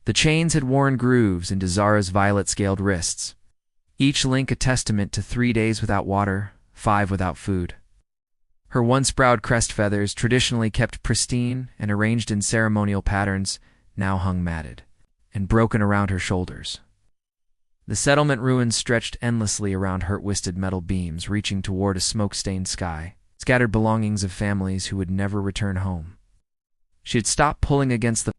The chains had worn grooves into Zara's violet-scaled wrists, each link a testament to 3 days without water, 5 without food. Her once-proud crest feathers, traditionally kept pristine and arranged in ceremonial patterns, now hung matted and broken around her shoulders. The settlement ruins stretched endlessly around hurt-twisted metal beams, reaching toward a smoke-stained sky, scattered belongings of families who would never return home. She had stopped pulling against the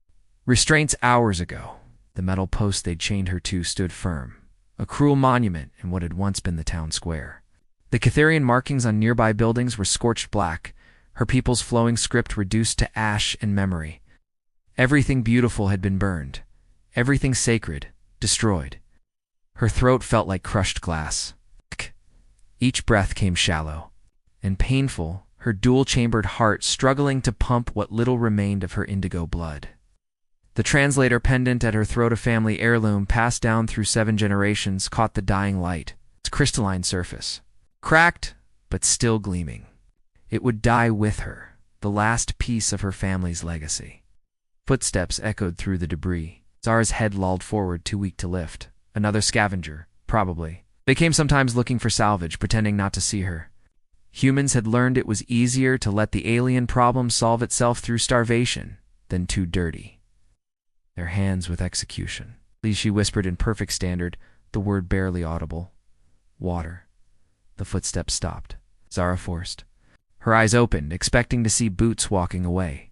restraints hours ago. The metal post they'd chained her to stood firm, a cruel monument in what had once been the town square. The Catherian markings on nearby buildings were scorched black, her people's flowing script reduced to ash and memory. Everything beautiful had been burned, everything sacred destroyed. Her throat felt like crushed glass. Each breath came shallow and painful, her dual-chambered heart struggling to pump what little remained of her indigo blood. The translator pendant at her throat, a family heirloom passed down through 7 generations, caught the dying light, its crystalline surface, cracked but still gleaming. It would die with her, the last piece of her family's legacy. Footsteps echoed through the debris. Zara's head lolled forward, too weak to lift. Another scavenger, probably. They came sometimes looking for salvage, pretending not to see her. Humans had learned it was easier to let the alien problem solve itself through starvation than too dirty. Their hands with execution. Please, she whispered in perfect standard, the word barely audible. Water. The footsteps stopped. Zara forced. Her eyes opened, expecting to see boots walking away.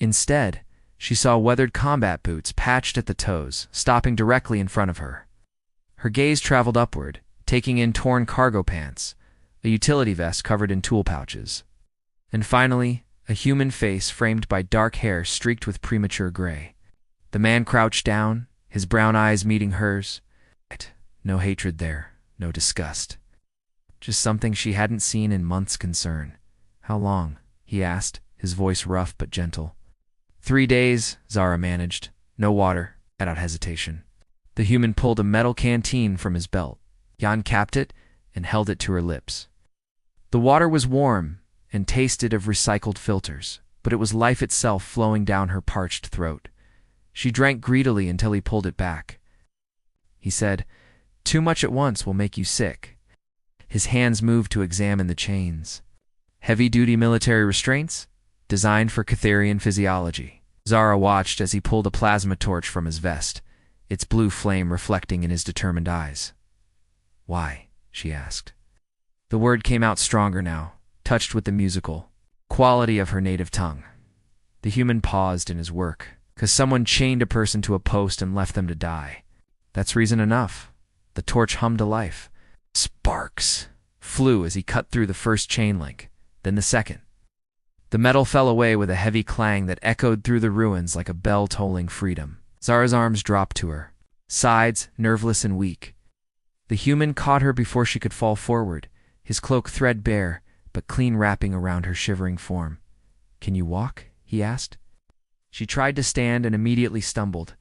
Instead, she saw weathered combat boots patched at the toes, stopping directly in front of her. Her gaze traveled upward, taking in torn cargo pants, a utility vest covered in tool pouches, and finally, a human face framed by dark hair streaked with premature gray. The man crouched down, his brown eyes meeting hers. No hatred there, no disgust. Just something she hadn't seen in months. Concern. How long? He asked, his voice rough but gentle. 3 days, Zara managed. No water, without hesitation. The human pulled a metal canteen from his belt. Jan capped it and held it to her lips. The water was warm and tasted of recycled filters, but it was life itself flowing down her parched throat. She drank greedily until he pulled it back. He said, "Too much at once will make you sick." His hands moved to examine the chains. Heavy-duty military restraints, designed for Catherian physiology. Zara watched as he pulled a plasma torch from his vest, its blue flame reflecting in his determined eyes. "Why?" she asked. The word came out stronger now, touched with the musical quality of her native tongue. The human paused in his work, because someone chained a person to a post and left them to die. That's reason enough. The torch hummed to life. Sparks flew as he cut through the first chain link, then the second. The metal fell away with a heavy clang that echoed through the ruins like a bell tolling freedom. Zara's arms dropped to her, sides nerveless and weak. The human caught her before she could fall forward, his cloak threadbare but clean wrapping around her shivering form. "Can you walk?" he asked. She tried to stand and immediately stumbled.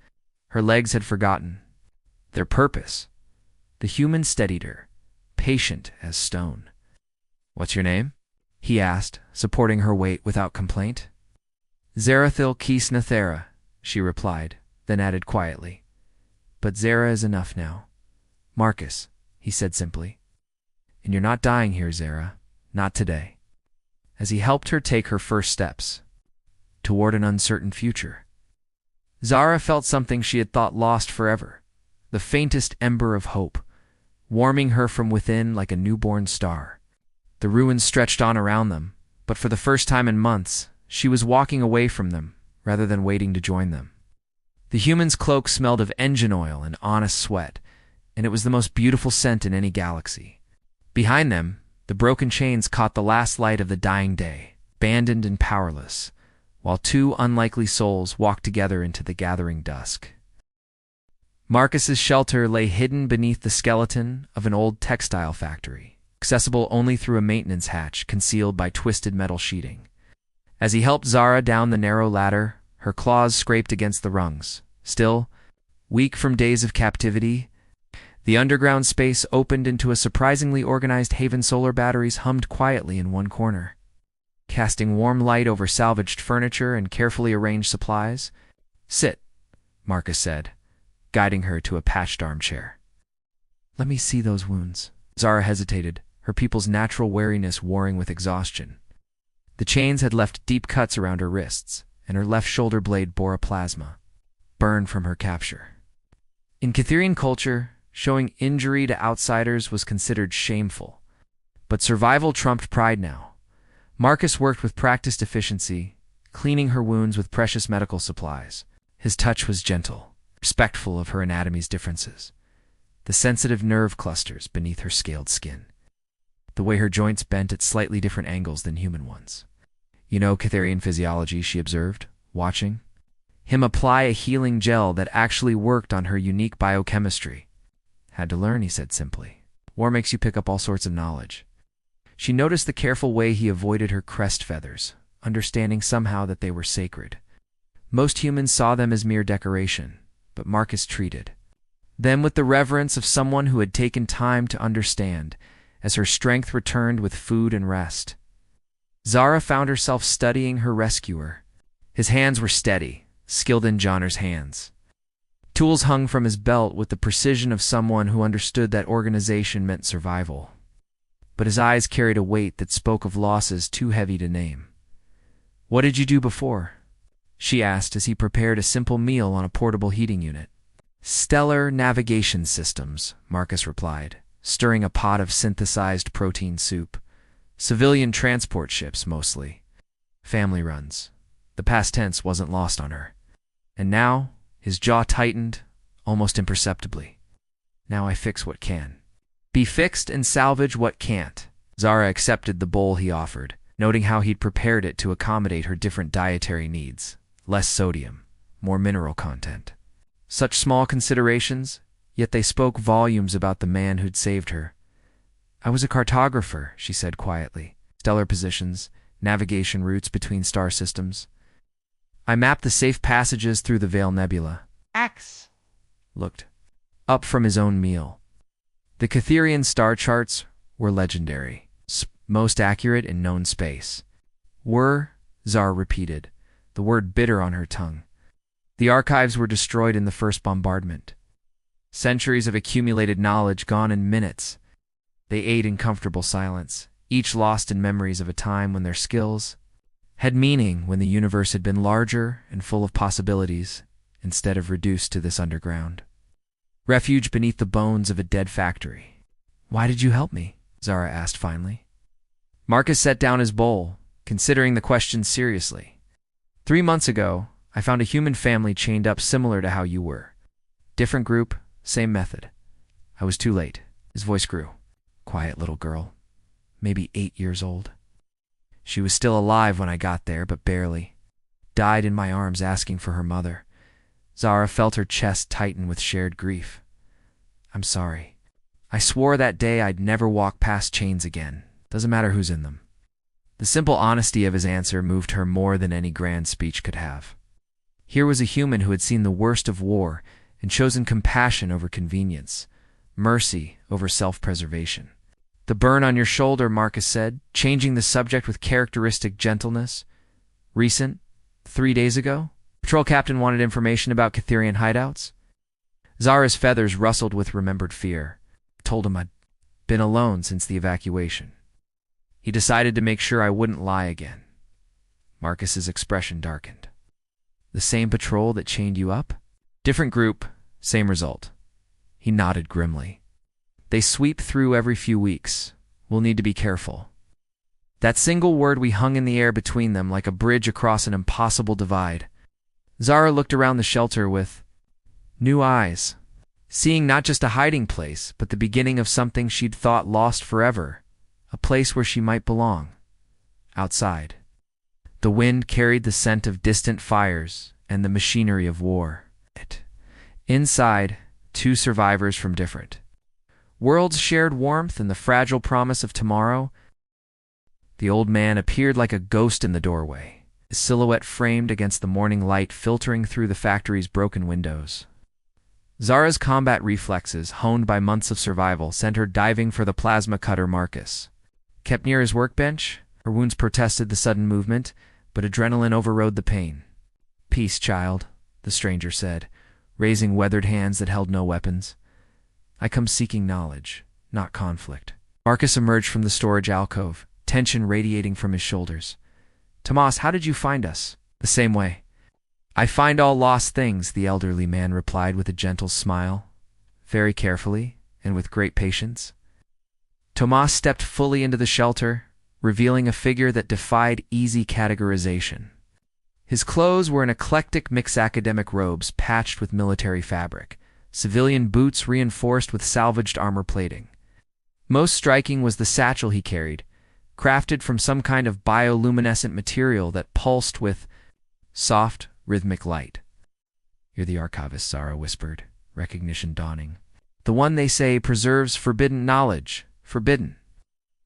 Her legs had forgotten their purpose. The human steadied her, patient as stone. "What's your name?" he asked, supporting her weight without complaint. "Zarathil Kis Nathera," she replied, then added quietly. "But Zara is enough now." "Marcus," he said simply. "And you're not dying here, Zara. Not today." As he helped her take her first steps toward an uncertain future, Zara felt something she had thought lost forever, the faintest ember of hope, warming her from within like a newborn star. The ruins stretched on around them, but for the first time in months, she was walking away from them rather than waiting to join them. The human's cloak smelled of engine oil and honest sweat, and it was the most beautiful scent in any galaxy. Behind them, the broken chains caught the last light of the dying day, abandoned and powerless, while 2 unlikely souls walked together into the gathering dusk. Marcus's shelter lay hidden beneath the skeleton of an old textile factory, accessible only through a maintenance hatch concealed by twisted metal sheeting. As he helped Zara down the narrow ladder, her claws scraped against the rungs. Still, weak from days of captivity, the underground space opened into a surprisingly organized haven. Solar batteries hummed quietly in one corner, casting warm light over salvaged furniture and carefully arranged supplies. "Sit," Marcus said, guiding her to a patched armchair. Let me see those wounds. Zara hesitated, her pupil's natural wariness warring with exhaustion. The chains had left deep cuts around her wrists, and her left shoulder blade bore a plasma burn from her capture. In Catherian culture, showing injury to outsiders was considered shameful, but survival trumped pride now. Marcus worked with practiced efficiency, cleaning her wounds with precious medical supplies. His touch was gentle, respectful of her anatomy's differences, the sensitive nerve clusters beneath her scaled skin, the way her joints bent at slightly different angles than human ones. You know Catherian physiology, she observed, watching him apply a healing gel that actually worked on her unique biochemistry. Had to learn, he said simply. War makes you pick up all sorts of knowledge. She noticed the careful way he avoided her crest feathers, understanding somehow that they were sacred. Most humans saw them as mere decoration, but Marcus treated them with the reverence of someone who had taken time to understand, as her strength returned with food and rest. Zara found herself studying her rescuer. His hands were steady, skilled in Johnner's hands. Tools hung from his belt with the precision of someone who understood that organization meant survival. But his eyes carried a weight that spoke of losses too heavy to name. What did you do before? She asked as he prepared a simple meal on a portable heating unit. Stellar navigation systems, Marcus replied, stirring a pot of synthesized protein soup. Civilian transport ships, mostly. Family runs. The past tense wasn't lost on her. And now, his jaw tightened, almost imperceptibly. Now I fix what can be fixed and salvage what can't. Zara accepted the bowl he offered, noting how he'd prepared it to accommodate her different dietary needs. Less sodium, more mineral content. Such small considerations, yet they spoke volumes about the man who'd saved her. I was a cartographer, she said quietly. Stellar positions, navigation routes between star systems. I mapped the safe passages through the Veil Nebula. Axe looked up from his own meal. The Catherian star charts were legendary, most accurate in known space. Were, Zara repeated, the word bitter on her tongue. The archives were destroyed in the first bombardment. Centuries of accumulated knowledge gone in minutes. They ate in comfortable silence, each lost in memories of a time when their skills had meaning, when the universe had been larger and full of possibilities, instead of reduced to this underground refuge beneath the bones of a dead factory. Why did you help me? Zara asked finally. Marcus set down his bowl, considering the question seriously. 3 months ago, I found a human family chained up similar to how you were. Different group, same method. I was too late. His voice grew. Quiet little girl, maybe 8 years old. She was still alive when I got there, but barely. Died in my arms asking for her mother. Zara felt her chest tighten with shared grief. I'm sorry. I swore that day I'd never walk past chains again. Doesn't matter who's in them. The simple honesty of his answer moved her more than any grand speech could have. Here was a human who had seen the worst of war and chosen compassion over convenience, mercy over self-preservation. The burn on your shoulder, Marcus said, changing the subject with characteristic gentleness. Recent? 3 days ago? Patrol captain wanted information about Catherian hideouts. Zara's feathers rustled with remembered fear. Told him I'd been alone since the evacuation. He decided to make sure I wouldn't lie again. Marcus's expression darkened. The same patrol that chained you up? Different group, same result. He nodded grimly. They sweep through every few weeks. We'll need to be careful. That single word we hung in the air between them like a bridge across an impossible divide. Zara looked around the shelter with new eyes, seeing not just a hiding place, but the beginning of something she'd thought lost forever, a place where she might belong. Outside. The wind carried the scent of distant fires and the machinery of war. Inside, 2 survivors from different worlds shared warmth and the fragile promise of tomorrow. The old man appeared like a ghost in the doorway, his silhouette framed against the morning light filtering through the factory's broken windows. Zara's combat reflexes, honed by months of survival, sent her diving for the plasma cutter Marcus. Kept near his workbench, her wounds protested the sudden movement, but adrenaline overrode the pain. Peace, child, the stranger said, raising weathered hands that held no weapons. I come seeking knowledge, not conflict. Marcus emerged from the storage alcove, tension radiating from his shoulders. Tomas, how did you find us? The same way. I find all lost things, the elderly man replied with a gentle smile, very carefully and with great patience. Tomas stepped fully into the shelter, revealing a figure that defied easy categorization. His clothes were an eclectic mix of academic robes patched with military fabric, civilian boots reinforced with salvaged armor plating. Most striking was the satchel he carried, crafted from some kind of bioluminescent material that pulsed with soft, rhythmic light. You're the archivist, Zara whispered, recognition dawning. The one they say preserves forbidden knowledge. Forbidden.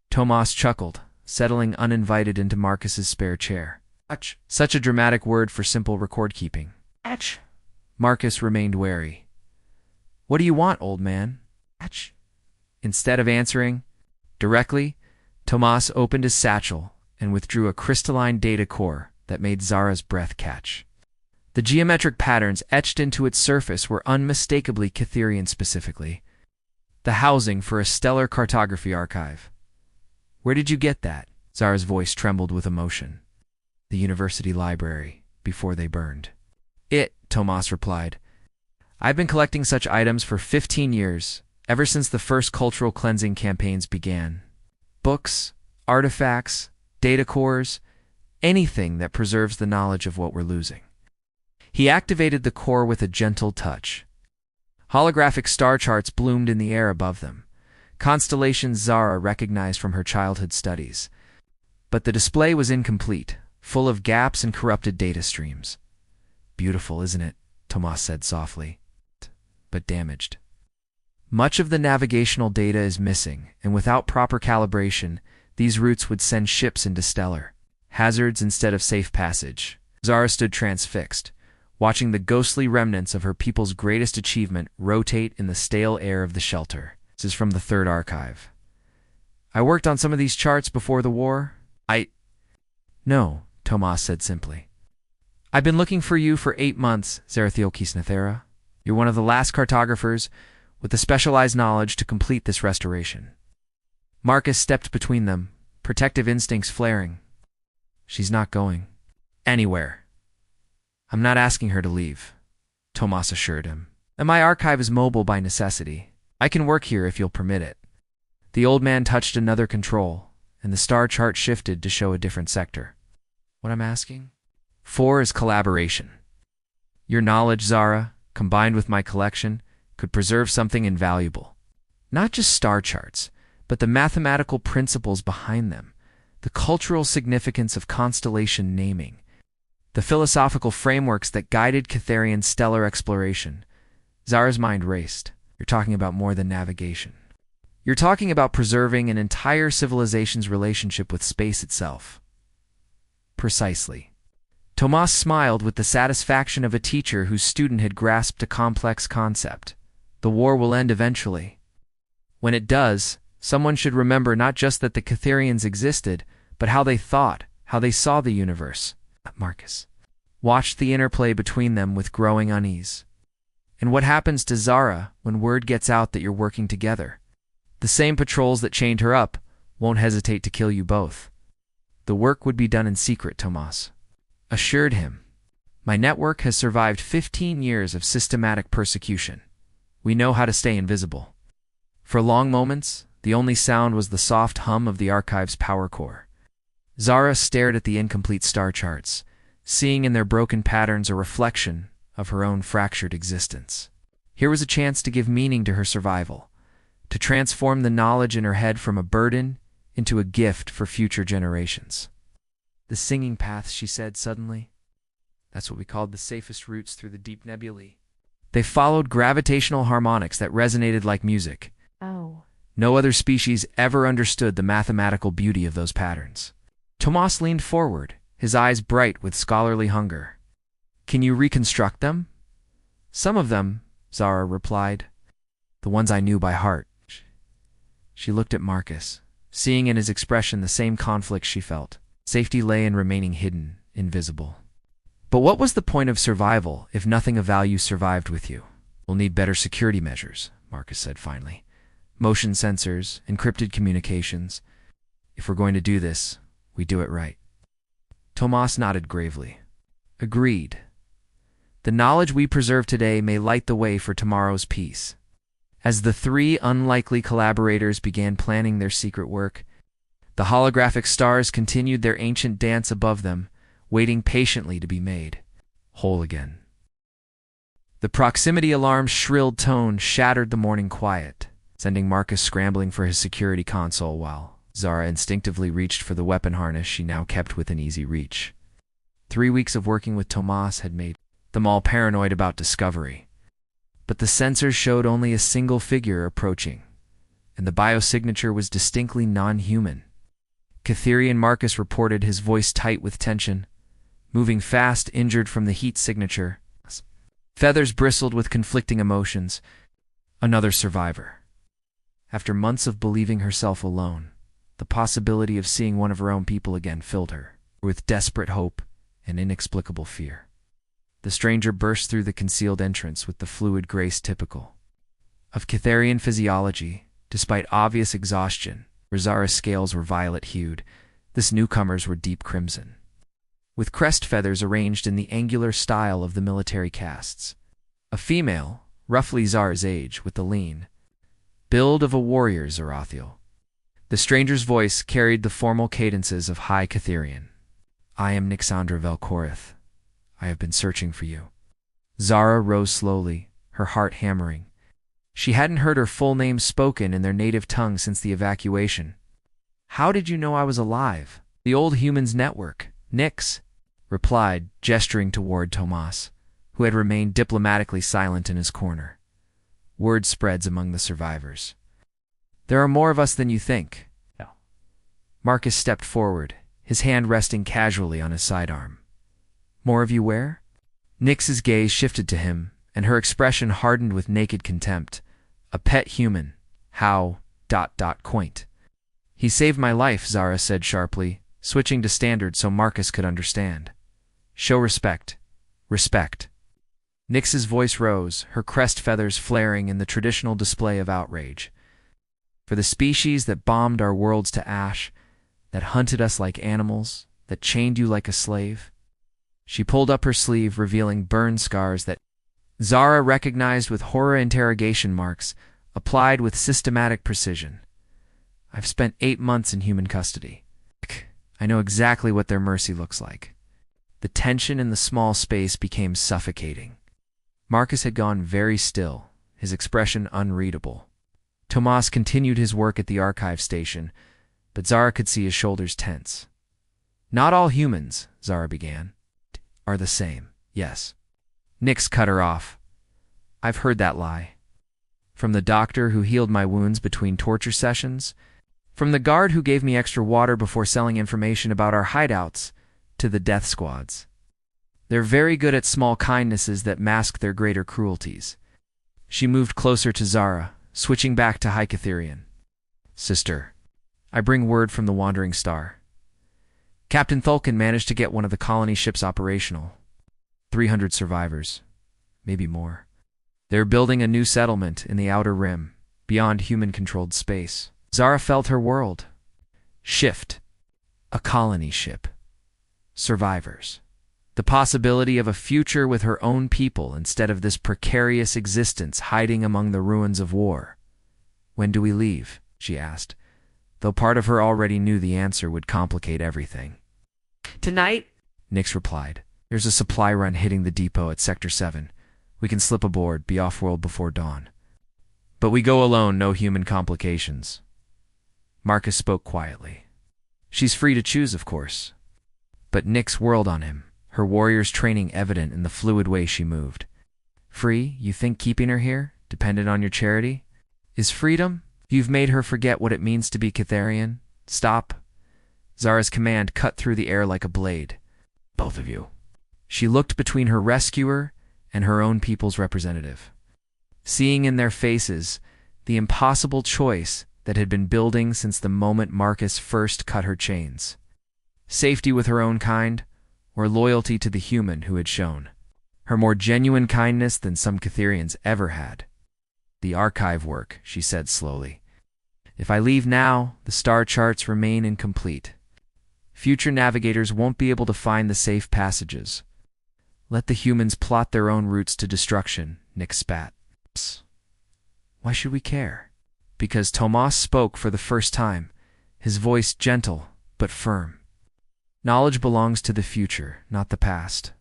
Tomas chuckled, settling uninvited into Marcus's spare chair. Such a dramatic word for simple record-keeping. Marcus remained wary. What do you want, old man? Instead of answering directly, Tomas opened his satchel and withdrew a crystalline data core that made Zara's breath catch. The geometric patterns etched into its surface were unmistakably Cytherian specifically, the housing for a stellar cartography archive. Where did you get that? Zara's voice trembled with emotion. The university library, before they burned. Tomas replied. I've been collecting such items for 15 years, ever since the first cultural cleansing campaigns began. Books, artifacts, data cores, anything that preserves the knowledge of what we're losing. He activated the core with a gentle touch. Holographic star charts bloomed in the air above them, constellations Zara recognized from her childhood studies. But the display was incomplete, full of gaps and corrupted data streams. Beautiful, isn't it? Tomas said softly, but damaged. Much of the navigational data is missing, and without proper calibration, these routes would send ships into stellar hazards instead of safe passage. Zara stood transfixed, watching the ghostly remnants of her people's greatest achievement rotate in the stale air of the shelter. This is from the third archive. I worked on some of these charts before the war. No, Tomas said simply. I've been looking for you for 8 months, Zarathiokis Nethera. You're one of the last cartographers with the specialized knowledge to complete this restoration. Marcus stepped between them, protective instincts flaring. She's not going anywhere. I'm not asking her to leave, Tomas assured him. And my archive is mobile by necessity. I can work here if you'll permit it. The old man touched another control, and the star chart shifted to show a different sector. What I'm asking? 4 is collaboration. Your knowledge, Zara, combined with my collection, could preserve something invaluable. Not just star charts, but the mathematical principles behind them, the cultural significance of constellation naming, the philosophical frameworks that guided Cytherian stellar exploration. Zara's mind raced. You're talking about more than navigation. You're talking about preserving an entire civilization's relationship with space itself. Precisely. Tomas smiled with the satisfaction of a teacher whose student had grasped a complex concept. The war will end eventually. When it does, someone should remember not just that the Cytherians existed, but how they thought, how they saw the universe. Marcus watched the interplay between them with growing unease. And what happens to Zara when word gets out that you're working together? The same patrols that chained her up won't hesitate to kill you both. The work would be done in secret, Tomas assured him. My network has survived 15 years of systematic persecution. We know how to stay invisible. For long moments, the only sound was the soft hum of the archive's power core. Zara stared at the incomplete star charts, seeing in their broken patterns a reflection of her own fractured existence. Here was a chance to give meaning to her survival, to transform the knowledge in her head from a burden into a gift for future generations. The singing paths, she said suddenly. That's what we called the safest routes through the deep nebulae. They followed gravitational harmonics that resonated like music. Oh. No other species ever understood the mathematical beauty of those patterns. Tomas leaned forward, his eyes bright with scholarly hunger. Can you reconstruct them? Some of them, Zara replied. The ones I knew by heart. She looked at Marcus, seeing in his expression the same conflict she felt. Safety lay in remaining hidden, invisible. But what was the point of survival if nothing of value survived with you? We'll need better security measures, Marcus said finally. Motion sensors, encrypted communications. If we're going to do this, we do it right. Tomas nodded gravely. Agreed. The knowledge we preserve today may light the way for tomorrow's peace. As the three unlikely collaborators began planning their secret work, the holographic stars continued their ancient dance above them, waiting patiently to be made whole again. The proximity alarm's shrilled tone shattered the morning quiet, sending Marcus scrambling for his security console while Zara instinctively reached for the weapon harness she now kept within easy reach. 3 weeks of working with Tomas had made them all paranoid about discovery. But the sensors showed only a single figure approaching, and the biosignature was distinctly non-human. Catherian Marcus reported, his voice tight with tension, moving fast, injured from the heat signature. Feathers bristled with conflicting emotions. Another survivor. After months of believing herself alone, the possibility of seeing one of her own people again filled her with desperate hope and inexplicable fear. The stranger burst through the concealed entrance with the fluid grace typical of Catherian physiology. Despite obvious exhaustion, Zara's scales were violet-hued. This newcomer's were deep crimson, with crest feathers arranged in the angular style of the military castes. A female, roughly Zara's age, with the lean build of a warrior Zarathiel. The stranger's voice carried the formal cadences of High Catherian. I am Nixandra Velkorith. I have been searching for you. Zara rose slowly, her heart hammering. She hadn't heard her full name spoken in their native tongue since the evacuation. How did you know I was alive? The old humans network, Nix, replied, gesturing toward Tomas, who had remained diplomatically silent in his corner. Word spreads among the survivors. There are more of us than you think. No. Marcus stepped forward, his hand resting casually on his sidearm. More of you where? Nix's gaze shifted to him, and her expression hardened with naked contempt. A pet human. How... quaint. He saved my life, Zara said sharply, switching to standard so Marcus could understand. Show respect. Respect. Nix's voice rose, her crest feathers flaring in the traditional display of outrage. For the species that bombed our worlds to ash, that hunted us like animals, that chained you like a slave. She pulled up her sleeve, revealing burn scars that Zara recognized with horror, interrogation marks, applied with systematic precision. I've spent 8 months in human custody. I know exactly what their mercy looks like. The tension in the small space became suffocating. Marcus had gone very still, his expression unreadable. Tomas continued his work at the archive station, but Zara could see his shoulders tense. Not all humans, Zara began, are the same, yes. Nix cut her off. I've heard that lie. From the doctor who healed my wounds between torture sessions, from the guard who gave me extra water before selling information about our hideouts, to the death squads. They're very good at small kindnesses that mask their greater cruelties. She moved closer to Zara, switching back to High Catherian. Sister, I bring word from the Wandering Star. Captain Thulkin managed to get one of the colony ships operational. 300 survivors, maybe more. They're building a new settlement in the Outer Rim, beyond human-controlled space. Zara felt her world shift. A colony ship. Survivors. The possibility of a future with her own people instead of this precarious existence hiding among the ruins of war. When do we leave? She asked, though part of her already knew the answer would complicate everything. Tonight, Nix replied. There's a supply run hitting the depot at Sector 7. We can slip aboard, be off-world before dawn. But we go alone, no human complications. Marcus spoke quietly. She's free to choose, of course. But Nix whirled on him, her warrior's training evident in the fluid way she moved. Free? You think keeping her here, dependent on your charity, is freedom? You've made her forget what it means to be Catherian. Stop. Zara's command cut through the air like a blade. Both of you. She looked between her rescuer and her own people's representative, seeing in their faces the impossible choice that had been building since the moment Marcus first cut her chains. Safety with her own kind, or loyalty to the human who had shown her more genuine kindness than some Catherians ever had. The archive work, she said slowly. If I leave now, the star charts remain incomplete. Future navigators won't be able to find the safe passages. Let the humans plot their own routes to destruction, Nick spat. Psst. Why should we care? Because Tomas spoke for the first time, his voice gentle but firm. Knowledge belongs to the future, not the past.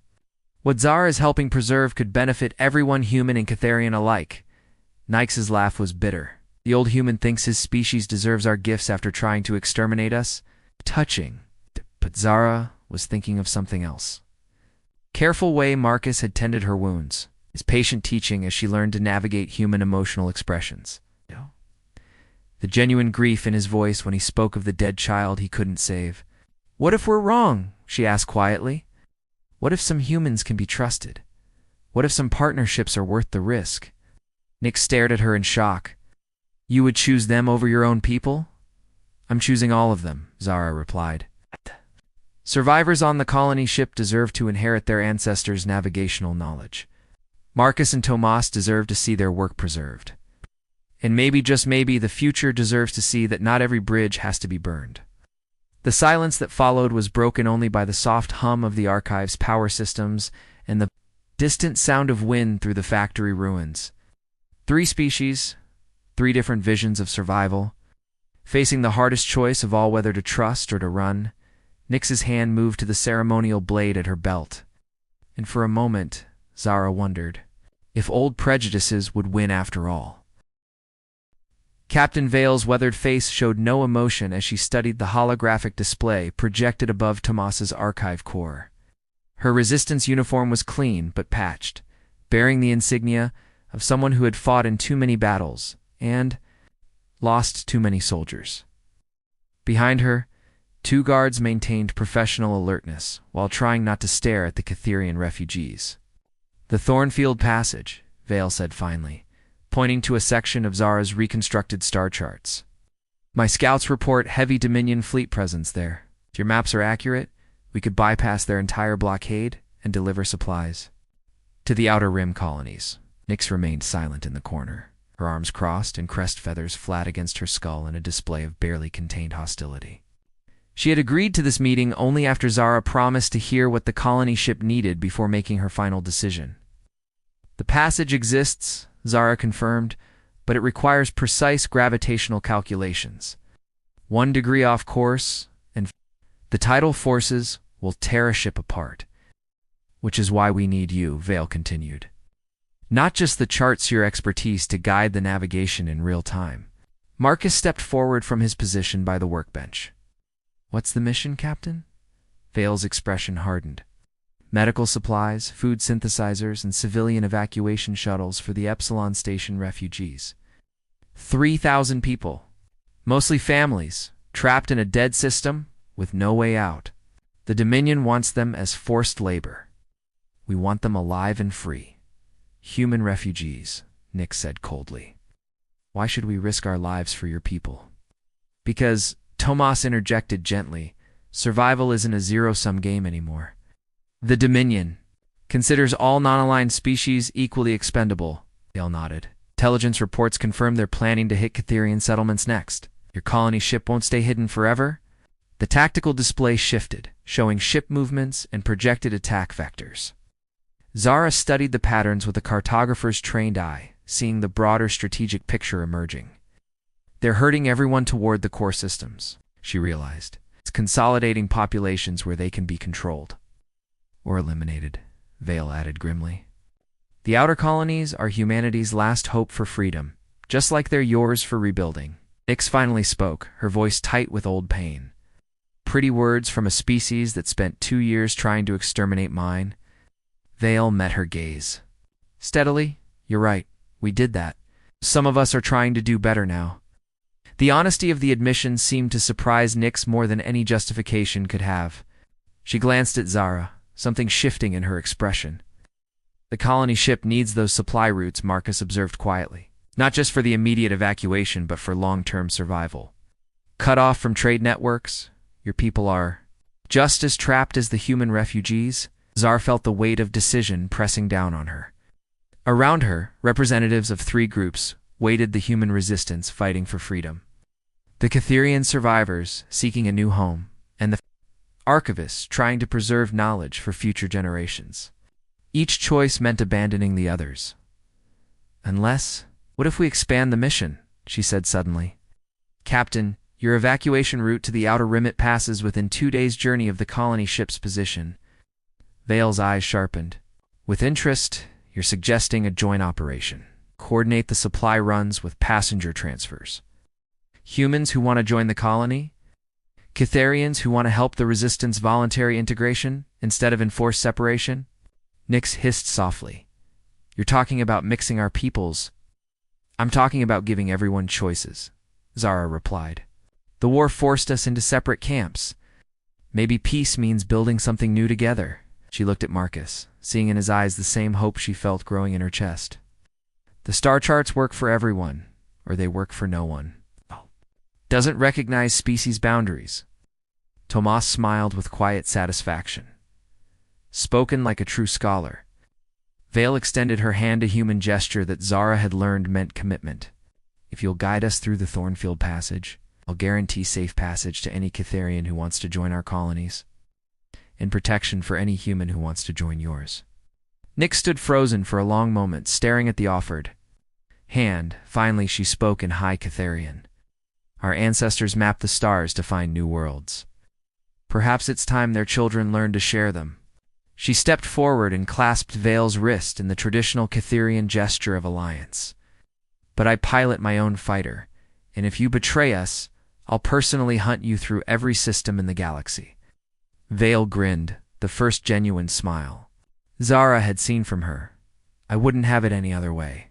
What Zara is helping preserve could benefit everyone, human and Catherian alike. Nix's laugh was bitter. The old human thinks his species deserves our gifts after trying to exterminate us? Touching. But Zara was thinking of something else. Careful way Marcus had tended her wounds, his patient teaching as she learned to navigate human emotional expressions. The genuine grief in his voice when he spoke of the dead child he couldn't save. What if we're wrong? She asked quietly. What if some humans can be trusted? What if some partnerships are worth the risk? Nick stared at her in shock. You would choose them over your own people? I'm choosing all of them, Zara replied. Survivors on the colony ship deserve to inherit their ancestors' navigational knowledge. Marcus and Tomas deserve to see their work preserved. And maybe, just maybe, the future deserves to see that not every bridge has to be burned. The silence that followed was broken only by the soft hum of the archive's power systems and the distant sound of wind through the factory ruins. 3 species, 3 different visions of survival. Facing the hardest choice of all, whether to trust or to run, Nix's hand moved to the ceremonial blade at her belt. And for a moment, Zara wondered if old prejudices would win after all. Captain Vale's weathered face showed no emotion as she studied the holographic display projected above Tomas's archive core. Her resistance uniform was clean but patched, bearing the insignia of someone who had fought in too many battles and lost too many soldiers. Behind her, 2 guards maintained professional alertness while trying not to stare at the Catherian refugees. The Thornfield Passage, Vale said finally, pointing to a section of Zara's reconstructed star charts. My scouts report heavy Dominion fleet presence there. If your maps are accurate, we could bypass their entire blockade and deliver supplies to the Outer Rim colonies. Nix remained silent in the corner, her arms crossed and crest feathers flat against her skull in a display of barely contained hostility. She had agreed to this meeting only after Zara promised to hear what the colony ship needed before making her final decision. The passage exists, Zara confirmed, but it requires precise gravitational calculations. 1 degree off course, and the tidal forces will tear a ship apart. Which is why we need you, Vale continued. Not just the charts, your expertise to guide the navigation in real time. Marcus stepped forward from his position by the workbench. What's the mission, Captain? Vale's expression hardened. Medical supplies, food synthesizers, and civilian evacuation shuttles for the Epsilon Station refugees. 3,000 people, mostly families, trapped in a dead system with no way out. The Dominion wants them as forced labor. We want them alive and free. Human refugees, Nick said coldly. Why should we risk our lives for your people? Because, Tomas interjected gently, survival isn't a zero-sum game anymore. The Dominion considers all non-aligned species equally expendable, Vale nodded. Intelligence reports confirm they're planning to hit Catherian settlements next. Your colony ship won't stay hidden forever. The tactical display shifted, showing ship movements and projected attack vectors. Zara studied the patterns with a cartographer's trained eye, seeing the broader strategic picture emerging. They're herding everyone toward the core systems, she realized. It's consolidating populations where they can be controlled. Or eliminated, Vale added grimly. The outer colonies are humanity's last hope for freedom, just like they're yours for rebuilding. Nix finally spoke, her voice tight with old pain. Pretty words from a species that spent 2 years trying to exterminate mine. Vale met her gaze. Steadily, you're right, we did that. Some of us are trying to do better now. The honesty of the admission seemed to surprise Nix more than any justification could have. She glanced at Zara, something shifting in her expression. The colony ship needs those supply routes, Marcus observed quietly. Not just for the immediate evacuation, but for long-term survival. Cut off from trade networks, your people are Just as trapped as the human refugees, Zara felt the weight of decision pressing down on her. Around her, representatives of three groups waited, the human resistance fighting for freedom, the Catherian survivors seeking a new home, and the archivists trying to preserve knowledge for future generations. Each choice meant abandoning the others. Unless, what if we expand the mission? She said suddenly. Captain, your evacuation route to the outer rim passes within 2 days' journey of the colony ship's position. Vale's eyes sharpened. With interest, you're suggesting a joint operation. Coordinate the supply runs with passenger transfers. Humans who want to join the colony? Catherians who want to help the resistance voluntary integration instead of enforced separation? Nyx hissed softly. You're talking about mixing our peoples. I'm talking about giving everyone choices, Zara replied. The war forced us into separate camps. Maybe peace means building something new together. She looked at Marcus, seeing in his eyes the same hope she felt growing in her chest. The star charts work for everyone, or they work for no one. Doesn't recognize species boundaries. Tomas smiled with quiet satisfaction. Spoken like a true scholar. Vale extended her hand, a human gesture that Zara had learned meant commitment. If you'll guide us through the Thornfield Passage, I'll guarantee safe passage to any Catherian who wants to join our colonies, and protection for any human who wants to join yours. Nyx stood frozen for a long moment, staring at the offered hand. Finally, she spoke in High Catherian. Our ancestors mapped the stars to find new worlds. Perhaps it's time their children learned to share them. She stepped forward and clasped Vale's wrist in the traditional Catherian gesture of alliance. But I pilot my own fighter, and if you betray us, I'll personally hunt you through every system in the galaxy. Vale grinned, the first genuine smile Zara had seen from her. I wouldn't have it any other way.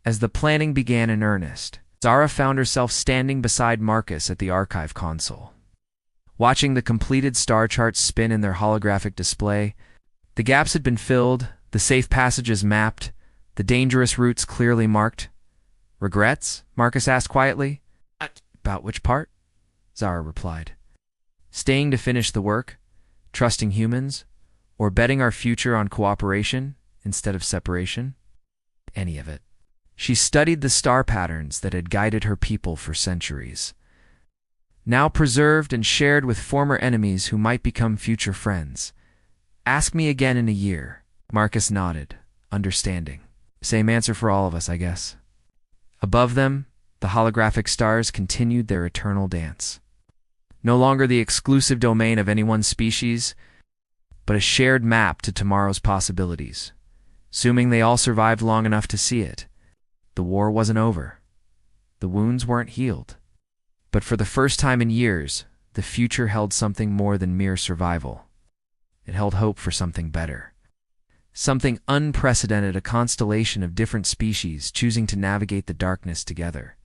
As the planning began in earnest, Zara found herself standing beside Marcus at the archive console. Watching the completed star charts spin in their holographic display, the gaps had been filled, the safe passages mapped, the dangerous routes clearly marked. Regrets? Marcus asked quietly. About which part? Zara replied. Staying to finish the work, trusting humans, or betting our future on cooperation instead of separation? Any of it. She studied the star patterns that had guided her people for centuries, now preserved and shared with former enemies who might become future friends. Ask me again in a year. Marcus nodded, understanding. Same answer for all of us, I guess. Above them, the holographic stars continued their eternal dance. No longer the exclusive domain of any one species, but a shared map to tomorrow's possibilities. Assuming they all survived long enough to see it. The war wasn't over. The wounds weren't healed. But for the first time in years, the future held something more than mere survival. It held hope for something better. Something unprecedented, a constellation of different species choosing to navigate the darkness together.